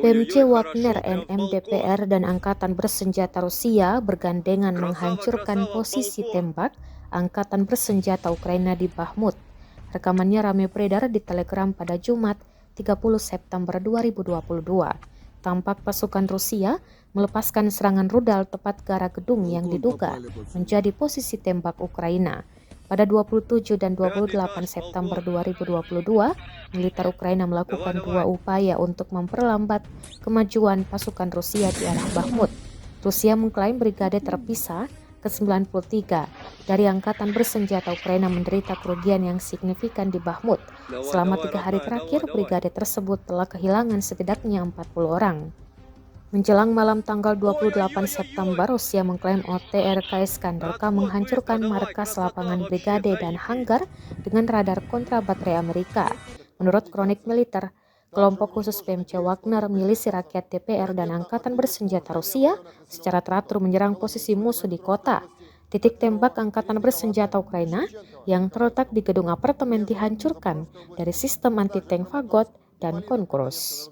PMC Wagner, NMDPR, dan Angkatan Bersenjata Rusia bergandengan menghancurkan posisi tembak Angkatan Bersenjata Ukraina di Bakhmut. Rekamannya ramai beredar di Telegram pada Jumat 30 September 2022. Tampak pasukan Rusia melepaskan serangan rudal tepat ke arah gedung yang diduga menjadi posisi tembak Ukraina. Pada 27 dan 28 September 2022, militer Ukraina melakukan dua upaya untuk memperlambat kemajuan pasukan Rusia di arah Bakhmut. Rusia mengklaim brigade terpisah ke-93 dari Angkatan Bersenjata Ukraina menderita kerugian yang signifikan di Bakhmut. Selama 3 hari terakhir, brigade tersebut telah kehilangan setidaknya 40 orang. Menjelang malam tanggal 28 September, Rusia mengklaim OTRK Iskander-K menghancurkan markas lapangan brigade dan hanggar dengan radar kontra baterai Amerika. Menurut kronik militer, kelompok khusus PMC Wagner, milisi rakyat DPR, dan Angkatan Bersenjata Rusia secara teratur menyerang posisi musuh di kota. Titik tembak Angkatan Bersenjata Ukraina yang terletak di gedung apartemen dihancurkan dari sistem anti-tank Fagot dan Konkurus.